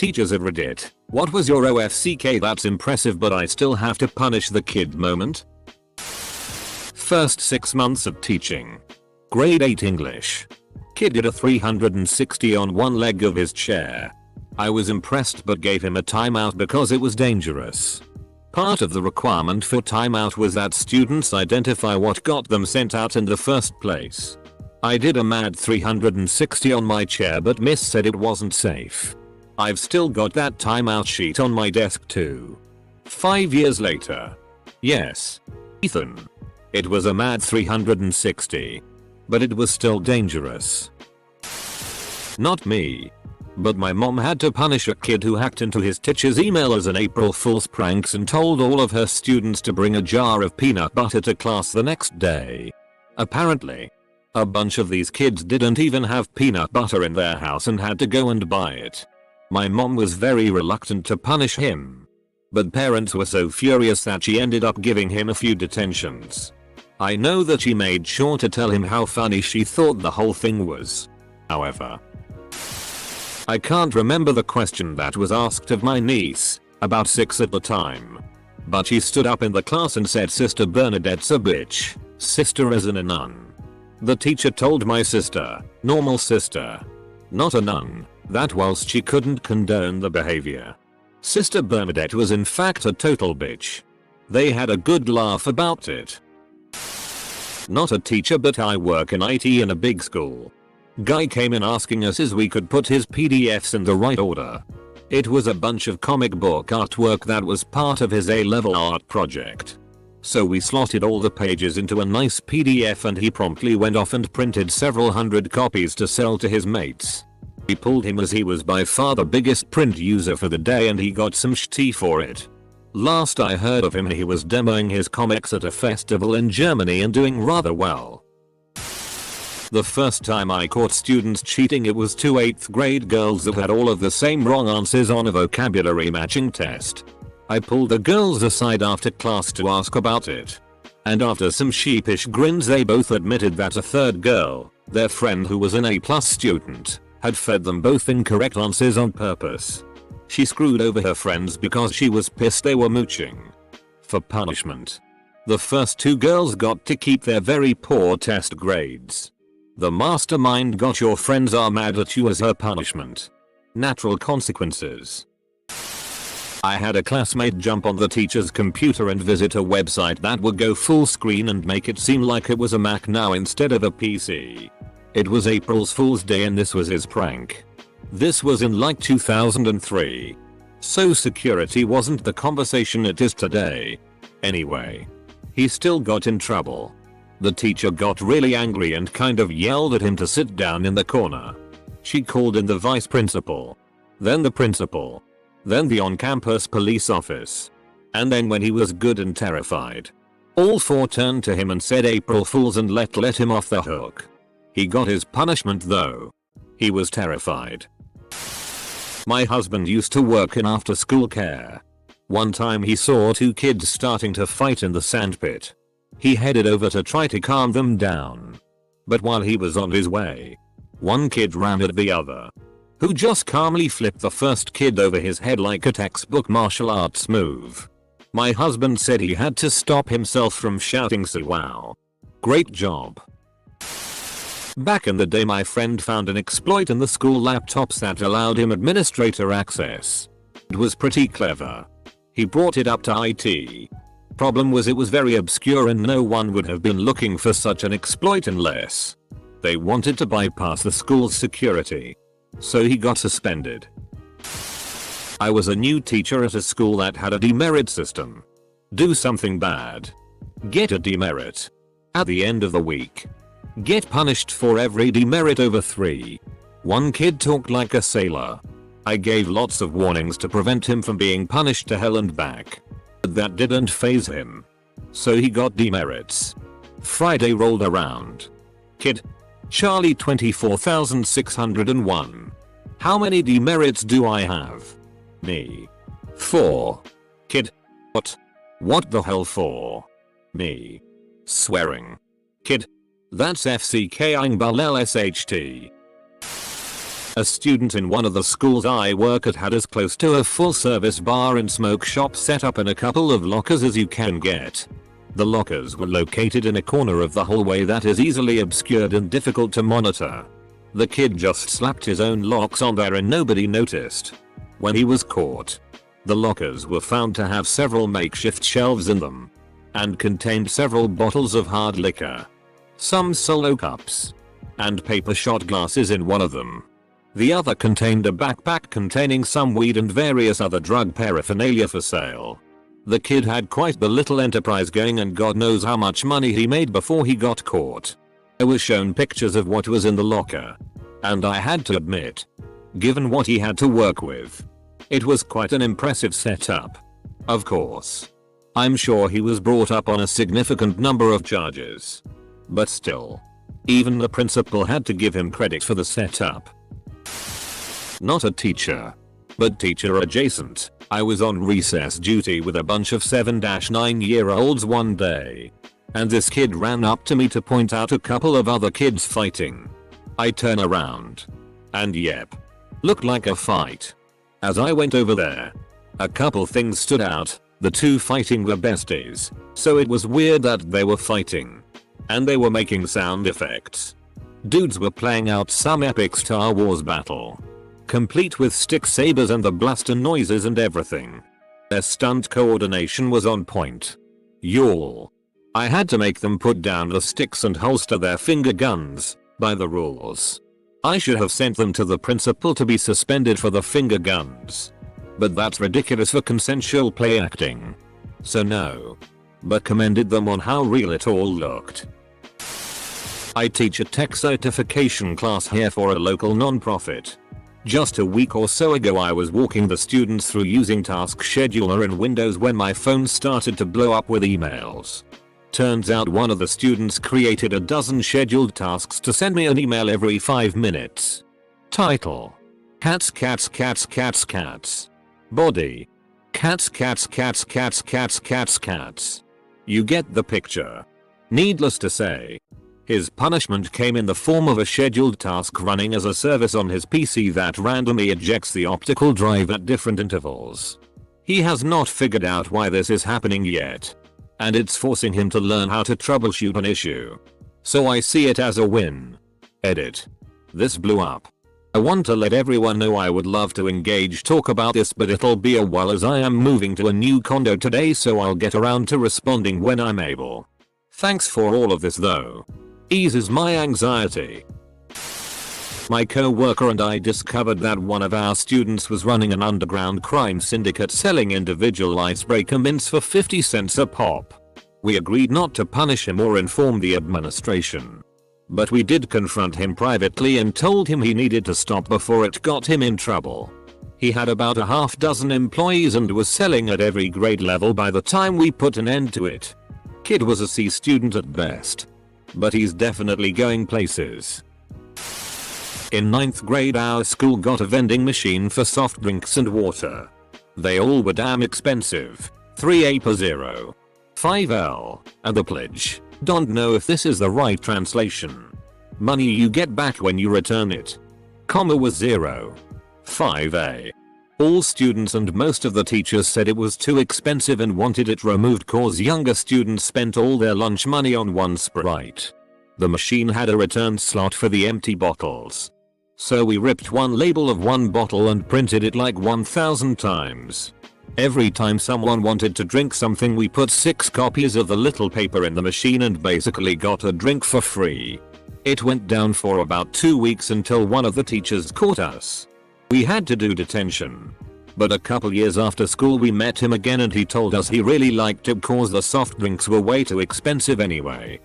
Teachers at Reddit, what was your OFCK? That's impressive, but I still have to punish the kid moment. First 6 months of teaching. Grade 8 English. Kid did a 360 on one leg of his chair. I was impressed but gave him a timeout because it was dangerous. Part of the requirement for timeout was that students identify what got them sent out in the first place. I did a mad 360 on my chair, but Miss said it wasn't safe. I've still got that timeout sheet on my desk too. 5 years later. Yes. Ethan. It was a mad 360. But it was still dangerous. Not me. But my mom had to punish a kid who hacked into his teacher's email as an April Fool's pranks and told all of her students to bring a jar of peanut butter to class the next day. Apparently, a bunch of these kids didn't even have peanut butter in their house and had to go and buy it. My mom was very reluctant to punish him. But parents were so furious that she ended up giving him a few detentions. I know that she made sure to tell him how funny she thought the whole thing was. However, I can't remember the question that was asked of my niece, about 6 at the time. But she stood up in the class and said Sister Bernadette's a bitch, sister as in a nun. The teacher told my sister, normal sister, not a nun, that whilst she couldn't condone the behavior, Sister Bernadette was in fact a total bitch. They had a good laugh about it. Not a teacher, but I work in IT in a big school. Guy came in asking us if we could put his PDFs in the right order. It was a bunch of comic book artwork that was part of his A-level art project. So we slotted all the pages into a nice PDF and he promptly went off and printed several hundred copies to sell to his mates. We pulled him as he was by far the biggest print user for the day and he got some shitty for it. Last I heard of him, he was demoing his comics at a festival in Germany and doing rather well. The first time I caught students cheating, it was 2 8th grade girls that had all of the same wrong answers on a vocabulary matching test. I pulled the girls aside after class to ask about it. And after some sheepish grins they both admitted that a third girl, their friend who was an A+ student, had fed them both incorrect answers on purpose. She screwed over her friends because she was pissed they were mooching. For punishment, the first 2 girls got to keep their very poor test grades. The mastermind got your friends are mad at you as her punishment. Natural consequences. I had a classmate jump on the teacher's computer and visit a website that would go full screen and make it seem like it was a Mac now instead of a PC. It was April Fool's Day and this was his prank. This was in like 2003. So security wasn't the conversation it is today. Anyway, he still got in trouble. The teacher got really angry and kind of yelled at him to sit down in the corner. She called in the vice principal, then the principal, then the on-campus police office. And then when he was good and terrified, all 4 turned to him and said April Fools and let him off the hook. He got his punishment though. He was terrified. My husband used to work in after-school care. One time he saw 2 kids starting to fight in the sandpit. He headed over to try to calm them down. But while he was on his way, one kid ran at the other, who just calmly flipped the first kid over his head like a textbook martial arts move. My husband said he had to stop himself from shouting, "So wow. Great job." Back in the day, my friend found an exploit in the school laptops that allowed him administrator access. It was pretty clever. He brought it up to IT. Problem was it was very obscure and no one would have been looking for such an exploit unless they wanted to bypass the school's security. So he got suspended. I was a new teacher at a school that had a demerit system. Do something bad, get a demerit. At the end of the week, get punished for every demerit over 3. One kid talked like a sailor. I gave lots of warnings to prevent him from being punished to hell and back. But that didn't faze him. So he got demerits. Friday rolled around. Kid. Charlie 24,601. How many demerits do I have? Me. 4. Kid. What? What the hell for? Me. Swearing. Kid. That's FCKing Balel SHT. A student in one of the schools I work at had as close to a full service bar and smoke shop set up in a couple of lockers as you can get. The lockers were located in a corner of the hallway that is easily obscured and difficult to monitor. The kid just slapped his own locks on there and nobody noticed. When he was caught, the lockers were found to have several makeshift shelves in them and contained several bottles of hard liquor, some solo cups, and paper shot glasses in one of them. The other contained a backpack containing some weed and various other drug paraphernalia for sale. The kid had quite the little enterprise going and God knows how much money he made before he got caught. I was shown pictures of what was in the locker, and I had to admit, given what he had to work with, it was quite an impressive setup. Of course, I'm sure he was brought up on a significant number of charges. But still, even the principal had to give him credit for the setup. Not a teacher, but teacher adjacent. I was on recess duty with a bunch of 7-9-year-olds one day, and this kid ran up to me to point out a couple of other kids fighting. I turn around, and yep, looked like a fight. As I went over there, a couple things stood out. The two fighting were besties, so it was weird that they were fighting, and they were making sound effects. Dudes were playing out some epic Star Wars battle, complete with stick sabers and the blaster noises and everything. Their stunt coordination was on point. Y'all, I had to make them put down the sticks and holster their finger guns, by the rules. I should have sent them to the principal to be suspended for the finger guns. But that's ridiculous for consensual play acting. So no. But commended them on how real it all looked. I teach a tech certification class here for a local non-profit. Just a week or so ago I was walking the students through using Task Scheduler in Windows when my phone started to blow up with emails. Turns out one of the students created a dozen scheduled tasks to send me an email every 5 minutes. Title: Cats cats cats cats cats. Body: Cats cats cats cats cats cats cats. You get the picture. Needless to say, his punishment came in the form of a scheduled task running as a service on his PC that randomly ejects the optical drive at different intervals. He has not figured out why this is happening yet, and it's forcing him to learn how to troubleshoot an issue. So I see it as a win. Edit. This blew up. I want to let everyone know I would love to talk about this, but it'll be a while as I am moving to a new condo today, so I'll get around to responding when I'm able. Thanks for all of this though. Eases my anxiety. My co-worker and I discovered that one of our students was running an underground crime syndicate selling individual icebreaker mints for 50 cents a pop. We agreed not to punish him or inform the administration, but we did confront him privately and told him he needed to stop before it got him in trouble. He had about a half dozen employees and was selling at every grade level by the time we put an end to it. Kid was a C student at best, but he's definitely going places. In 9th grade our school got a vending machine for soft drinks and water. They all were damn expensive. 3A per 0. 5L, and the pledge. Don't know if this is the right translation. Money you get back when you return it. Comma was 0. 5A. All students and most of the teachers said it was too expensive and wanted it removed cause younger students spent all their lunch money on one Sprite. The machine had a return slot for the empty bottles. So we ripped one label of one bottle and printed it like 1,000 times. Every time someone wanted to drink something we put 6 copies of the little paper in the machine and basically got a drink for free. It went down for about 2 weeks until one of the teachers caught us. We had to do detention. But a couple years after school we met him again and he told us he really liked it cause the soft drinks were way too expensive anyway.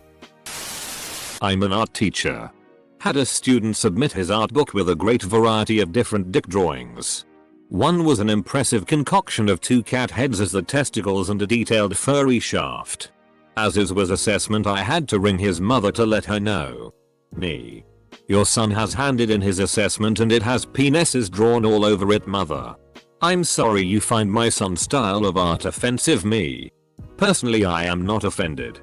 I'm an art teacher. Had a student submit his art book with a great variety of different dick drawings. One was an impressive concoction of 2 cat heads as the testicles and a detailed furry shaft. As his was assessment I had to ring his mother to let her know. Me. Your son has handed in his assessment and it has penises drawn all over it, mother. I'm sorry you find my son's style of art offensive. Me. Personally I am not offended.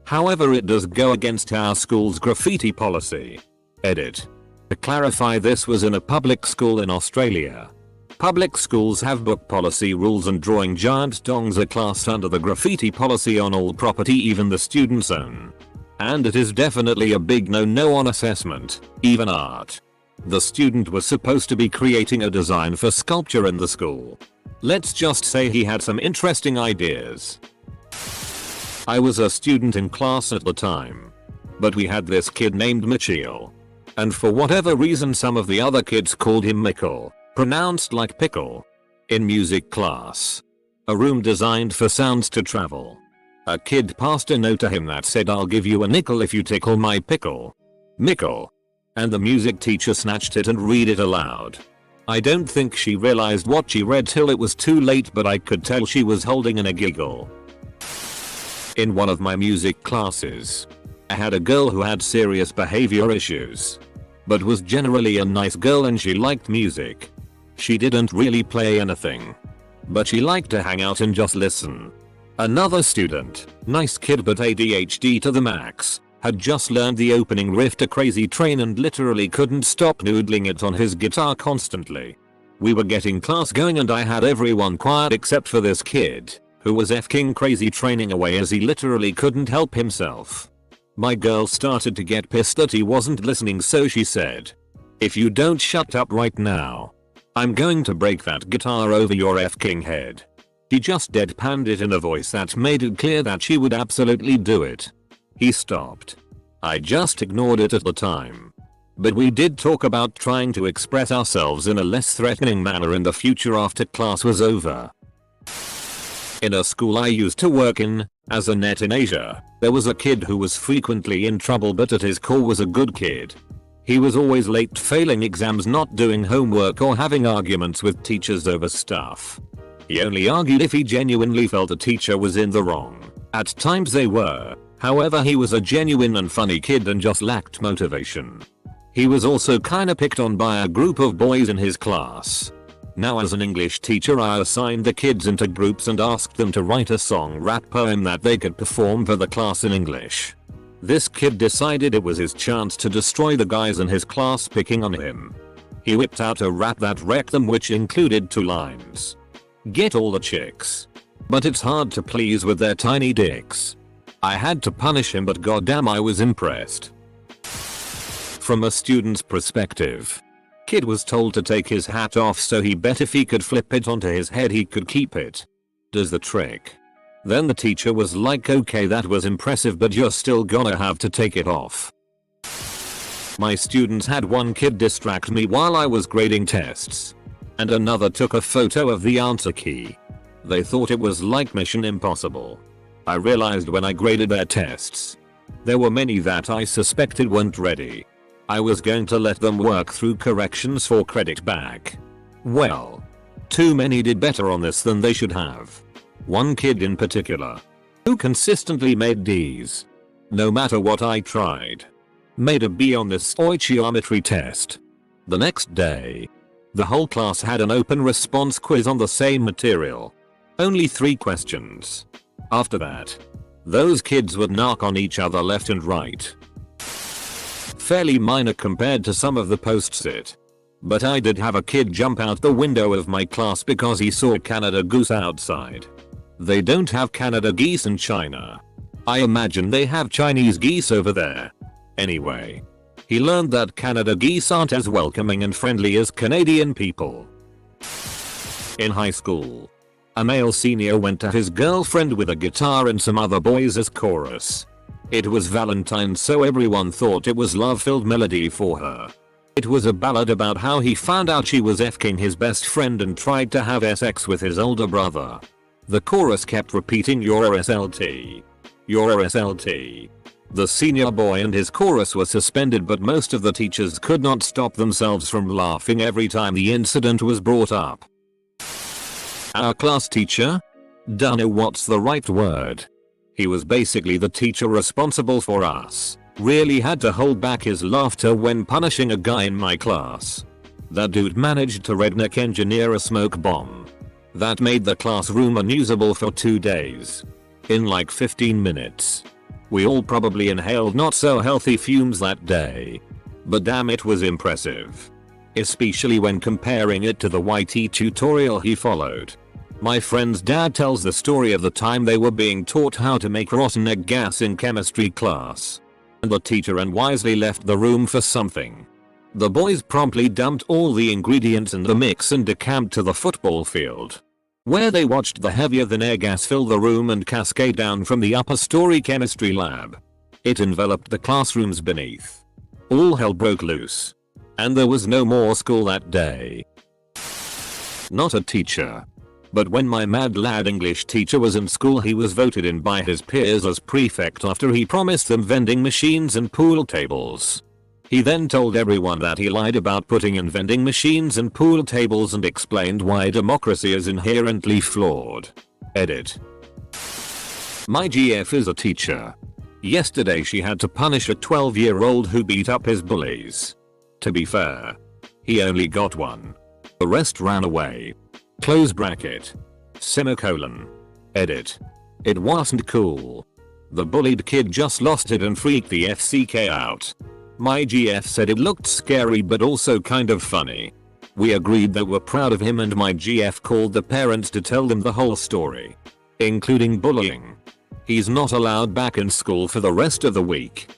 However it does go against our school's graffiti policy. Edit. To clarify, this was in a public school in Australia. Public schools have book policy rules, and drawing giant dongs are classed under the graffiti policy on all property, even the student's own. And it is definitely a big no-no on assessment, even art. The student was supposed to be creating a design for sculpture in the school. Let's just say he had some interesting ideas. I was a student in class at the time. But we had this kid named Mitchell. And for whatever reason some of the other kids called him Mickle, pronounced like pickle. In music class. A room designed for sounds to travel. A kid passed a note to him that said, "I'll give you a nickel if you tickle my pickle." Mickle. And the music teacher snatched it and read it aloud. I don't think she realized what she read till it was too late, but I could tell she was holding in a giggle. In one of my music classes, I had a girl who had serious behavior issues, but was generally a nice girl and she liked music. She didn't really play anything, but she liked to hang out and just listen. Another student, nice kid but ADHD to the max, had just learned the opening riff to Crazy Train and literally couldn't stop noodling it on his guitar constantly. We were getting class going and I had everyone quiet except for this kid, who was f***ing crazy training away as he literally couldn't help himself. My girl started to get pissed that he wasn't listening, so she said, "If you don't shut up right now, I'm going to break that guitar over your f***ing head." He just deadpanned it in a voice that made it clear that she would absolutely do it. He stopped. I just ignored it at the time. But we did talk about trying to express ourselves in a less threatening manner in the future after class was over. In a school I used to work in, as a net in Asia, there was a kid who was frequently in trouble but at his core was a good kid. He was always late, failing exams, not doing homework, or having arguments with teachers over stuff. He only argued if he genuinely felt the teacher was in the wrong. At times they were. However, he was a genuine and funny kid and just lacked motivation. He was also kinda picked on by a group of boys in his class. Now, as an English teacher, I assigned the kids into groups and asked them to write a song rap poem that they could perform for the class in English. This kid decided it was his chance to destroy the guys in his class picking on him. He whipped out a rap that wrecked them, which included 2 lines. "Get all the chicks, but it's hard to please with their tiny dicks." I had to punish him, but goddamn I was impressed. From a student's perspective, kid was told to take his hat off, so he bet if he could flip it onto his head he could keep it. Does the trick. Then the teacher was like, "Okay, that was impressive, but you're still gonna have to take it off." My students had one kid distract me while I was grading tests, and another took a photo of the answer key. They thought it was like Mission Impossible. I realized when I graded their tests, there were many that I suspected weren't ready. I was going to let them work through corrections for credit back. Well, too many did better on this than they should have. One kid in particular, who consistently made D's, no matter what I tried, made a B on this stoichiometry test. The next day, the whole class had an open response quiz on the same material. Only 3 questions. After that, those kids would knock on each other left and right. Fairly minor compared to some of the post-it. But I did have a kid jump out the window of my class because he saw Canada goose outside. They don't have Canada geese in China. I imagine they have Chinese geese over there. Anyway, he learned that Canada geese aren't as welcoming and friendly as Canadian people. In high school, a male senior went to his girlfriend with a guitar and some other boys as chorus. It was Valentine's, so everyone thought it was love-filled melody for her. It was a ballad about how he found out she was f***ing his best friend and tried to have sex with his older brother. The chorus kept repeating, "You're SLT. You're SLT." The senior boy and his chorus were suspended, but most of the teachers could not stop themselves from laughing every time the incident was brought up. Our class teacher? Dunno what's the right word. He was basically the teacher responsible for us. Really had to hold back his laughter when punishing a guy in my class. That dude managed to redneck engineer a smoke bomb that made the classroom unusable for 2 days. In like 15 minutes. We all probably inhaled not so healthy fumes that day. But damn, it was impressive. Especially when comparing it to the YT tutorial he followed. My friend's dad tells the story of the time they were being taught how to make rotten egg gas in chemistry class. And the teacher unwisely left the room for something. The boys promptly dumped all the ingredients in the mix and decamped to the football field, where they watched the heavier than air gas fill the room and cascade down from the upper story chemistry lab. It enveloped the classrooms beneath. All hell broke loose. And there was no more school that day. Not a teacher. But when my mad lad English teacher was in school, he was voted in by his peers as prefect after he promised them vending machines and pool tables. He then told everyone that he lied about putting in vending machines and pool tables and explained why democracy is inherently flawed. Edit. My GF is a teacher. Yesterday she had to punish a 12-year-old who beat up his bullies. To be fair, he only got one. The rest ran away. Close bracket. Semicolon. Edit. It wasn't cool. The bullied kid just lost it and freaked the FCK out. My GF said it looked scary but also kind of funny. We agreed that we're proud of him and my GF called the parents to tell them the whole story, including bullying. He's not allowed back in school for the rest of the week.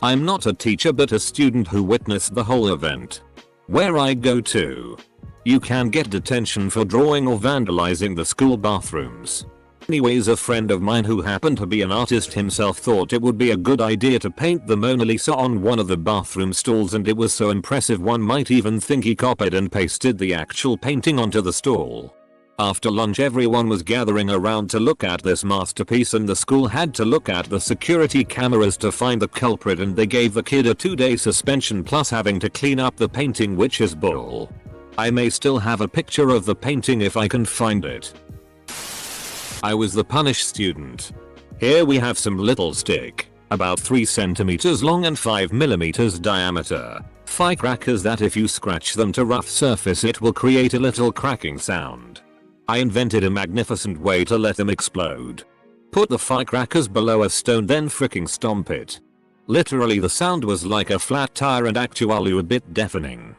I'm not a teacher but a student who witnessed the whole event. Where I go to, you can get detention for drawing or vandalizing the school bathrooms. Anyways, a friend of mine who happened to be an artist himself thought it would be a good idea to paint the Mona Lisa on one of the bathroom stalls, and it was so impressive one might even think he copied and pasted the actual painting onto the stall. After lunch everyone was gathering around to look at this masterpiece, and the school had to look at the security cameras to find the culprit, and they gave the kid a 2-day suspension plus having to clean up the painting, which is bull. I may still have a picture of the painting if I can find it. I was the punished student. Here we have some little stick, about 3 centimeters long and 5 millimeters diameter, firecrackers that if you scratch them to rough surface it will create a little cracking sound. I invented a magnificent way to let them explode. Put the firecrackers below a stone, then fricking stomp it. Literally the sound was like a flat tire and actually a bit deafening.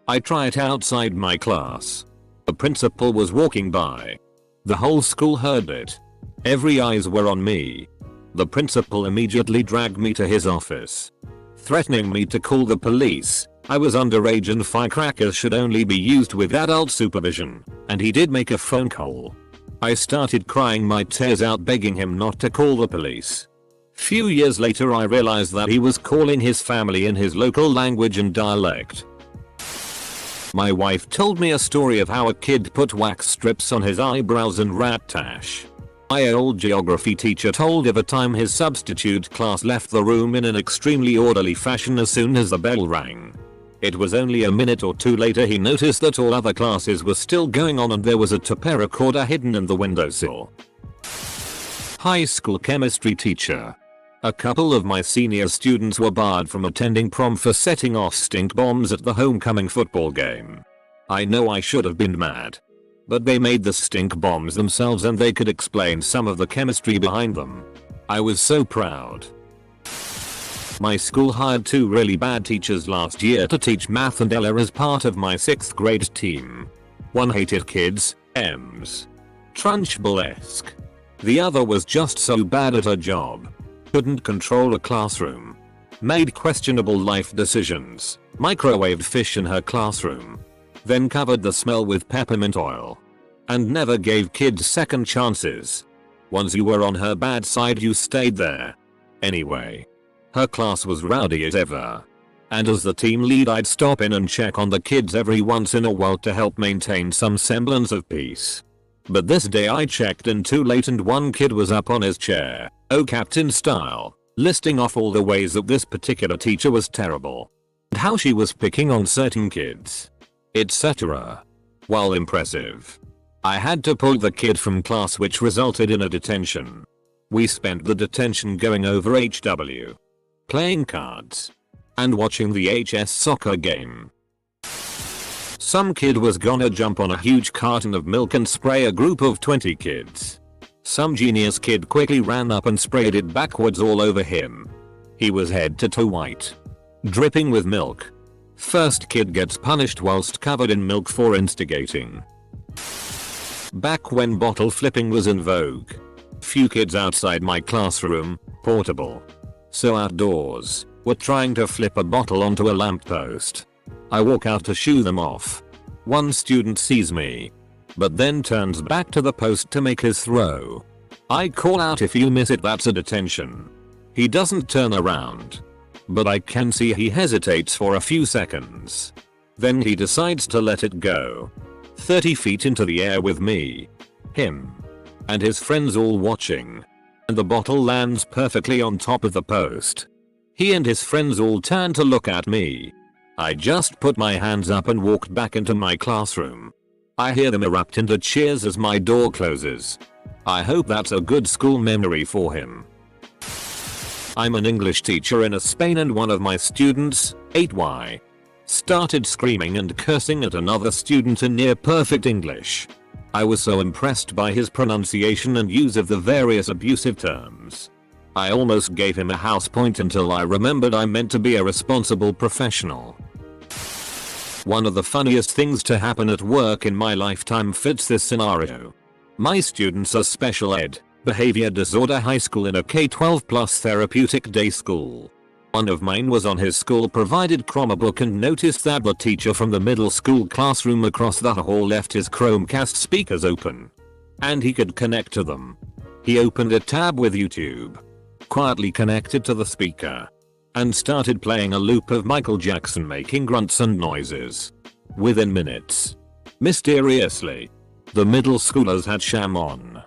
I tried it outside my class. The principal was walking by. The whole school heard it. Every eyes were on me. The principal immediately dragged me to his office, threatening me to call the police. I was underage and firecrackers should only be used with adult supervision, and he did make a phone call. I started crying my tears out begging him not to call the police. Few years later I realized that he was calling his family in his local language and dialect. My wife told me a story of how a kid put wax strips on his eyebrows and rat tash. My old geography teacher told of a time his substitute class left the room in an extremely orderly fashion as soon as the bell rang. It was only a minute or two later he noticed that all other classes were still going on and there was a tape recorder hidden in the windowsill. High school chemistry teacher. A couple of my senior students were barred from attending prom for setting off stink bombs at the homecoming football game. I know I should have been mad, but they made the stink bombs themselves and they could explain some of the chemistry behind them. I was so proud. My school hired 2 really bad teachers last year to teach math and Ella as part of my 6th grade team. One hated kids, M's. Trunchbull-esque. The other was just so bad at her job. Couldn't control a classroom. Made questionable life decisions. Microwaved fish in her classroom. Then covered the smell with peppermint oil. And never gave kids second chances. Once you were on her bad side you stayed there. Anyway. Her class was rowdy as ever. And as the team lead I'd stop in and check on the kids every once in a while to help maintain some semblance of peace. But this day I checked in too late and one kid was up on his chair, oh captain style, listing off all the ways that this particular teacher was terrible. And how she was picking on certain kids, etc. While impressive, I had to pull the kid from class, which resulted in a detention. We spent the detention going over HW, playing cards, and watching the HS soccer game. Some kid was gonna jump on a huge carton of milk and spray a group of 20 kids. Some genius kid quickly ran up and sprayed it backwards all over him. He was head to toe white. Dripping with milk. First kid gets punished whilst covered in milk for instigating. Back when bottle flipping was in vogue. Few kids outside my classroom, portable, so outdoors, were trying to flip a bottle onto a lamppost. I walk out to shoo them off. One student sees me, but then turns back to the post to make his throw. I call out, "If you miss it, that's a detention." He doesn't turn around, but I can see he hesitates for a few seconds. Then he decides to let it go. 30 feet into the air with me, him, and his friends all watching. And the bottle lands perfectly on top of the post. He and his friends all turn to look at me. I just put my hands up and walked back into my classroom. I hear them erupt into cheers as my door closes. I hope that's a good school memory for him. I'm an English teacher in Spain, and one of my students, 8Y, started screaming and cursing at another student in near perfect English. I was so impressed by his pronunciation and use of the various abusive terms. I almost gave him a house point until I remembered I meant to be a responsible professional. One of the funniest things to happen at work in my lifetime fits this scenario. My students are special ed, behavior disorder high school in a K-12 plus therapeutic day school. One of mine was on his school provided Chromebook and noticed that the teacher from the middle school classroom across the hall left his Chromecast speakers open, and he could connect to them. He opened a tab with YouTube, quietly connected to the speaker, and started playing a loop of Michael Jackson making grunts and noises. Within minutes, mysteriously, the middle schoolers had sham on.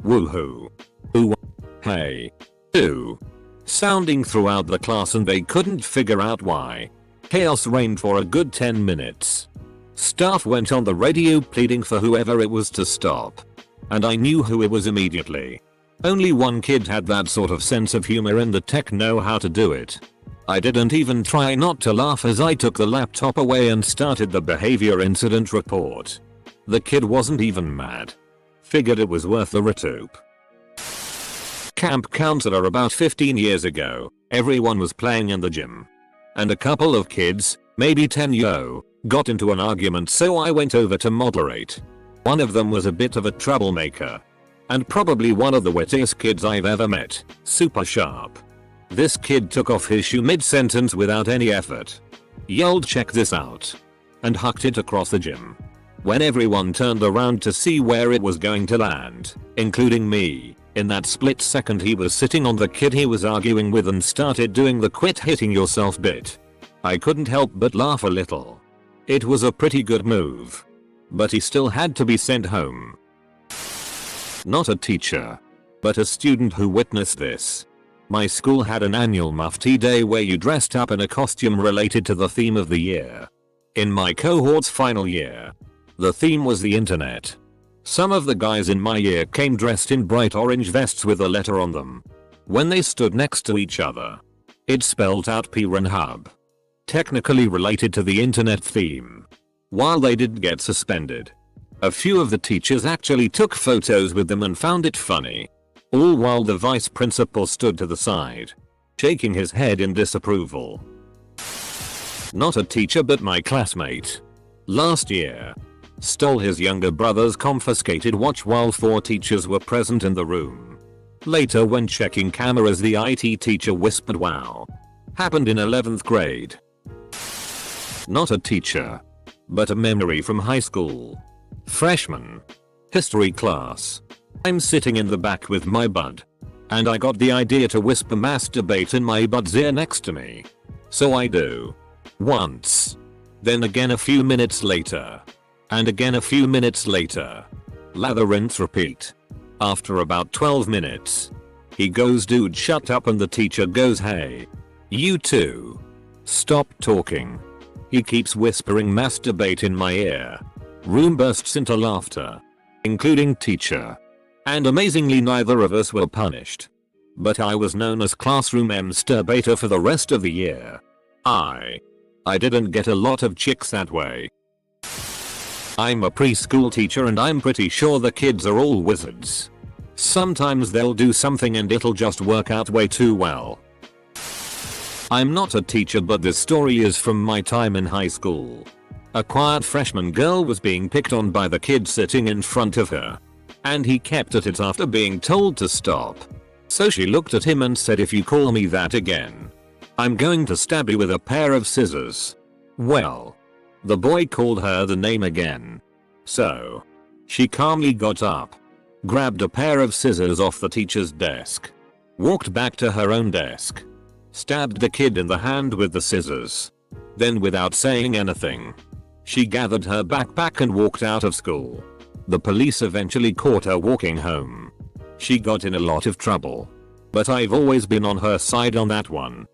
Woohoo. Ooh. Hey. Ooh. Sounding throughout the class, and they couldn't figure out why. Chaos reigned for a good 10 minutes. Staff went on the radio pleading for whoever it was to stop. And I knew who it was immediately. Only one kid had that sort of sense of humor, and the tech know how to do it. I didn't even try not to laugh as I took the laptop away and started the behavior incident report. The kid wasn't even mad. Figured it was worth the retoupe. Camp counselor about 15 years ago, everyone was playing in the gym. And a couple of kids, maybe 10 got into an argument, so I went over to moderate. One of them was a bit of a troublemaker. And probably one of the wittiest kids I've ever met, super sharp. This kid took off his shoe mid-sentence without any effort. Yelled, "Check this out," and hucked it across the gym. When everyone turned around to see where it was going to land, including me, in that split second he was sitting on the kid he was arguing with and started doing the "quit hitting yourself" bit. I couldn't help but laugh a little. It was a pretty good move. But he still had to be sent home. Not a teacher, but a student who witnessed this. My school had an annual Mufti Day where you dressed up in a costume related to the theme of the year. In my cohort's final year, the theme was the internet. Some of the guys in my year came dressed in bright orange vests with a letter on them. When they stood next to each other, it spelled out P-Hub, technically related to the internet theme. While they did get suspended, a few of the teachers actually took photos with them and found it funny. All while the vice principal stood to the side, shaking his head in disapproval. Not a teacher but my classmate. Last year, stole his younger brother's confiscated watch while 4 teachers were present in the room. Later, when checking cameras, the IT teacher whispered, "Wow." Happened in 11th grade. Not a teacher, but a memory from high school. Freshman. History class. I'm sitting in the back with my bud, and I got the idea to whisper masturbate in my bud's ear next to me. So I do. Once. Then again a few minutes later. And again a few minutes later. Lather, rinse, repeat. After about 12 minutes, he goes, "Dude, shut up," and the teacher goes, "Hey, you two, stop talking." He keeps whispering masturbate in my ear. Room bursts into laughter, including teacher. And amazingly, neither of us were punished. But I was known as classroom masturbator for the rest of the year. I didn't get a lot of chicks that way. I'm a preschool teacher and I'm pretty sure the kids are all wizards. Sometimes they'll do something and it'll just work out way too well. I'm not a teacher, but this story is from my time in high school. A quiet freshman girl was being picked on by the kid sitting in front of her. And he kept at it after being told to stop. So she looked at him and said, "If you call me that again, I'm going to stab you with a pair of scissors." Well, the boy called her the name again. So she calmly got up, grabbed a pair of scissors off the teacher's desk, walked back to her own desk, stabbed the kid in the hand with the scissors. Then, without saying anything, she gathered her backpack and walked out of school. The police eventually caught her walking home. She got in a lot of trouble, but I've always been on her side on that one.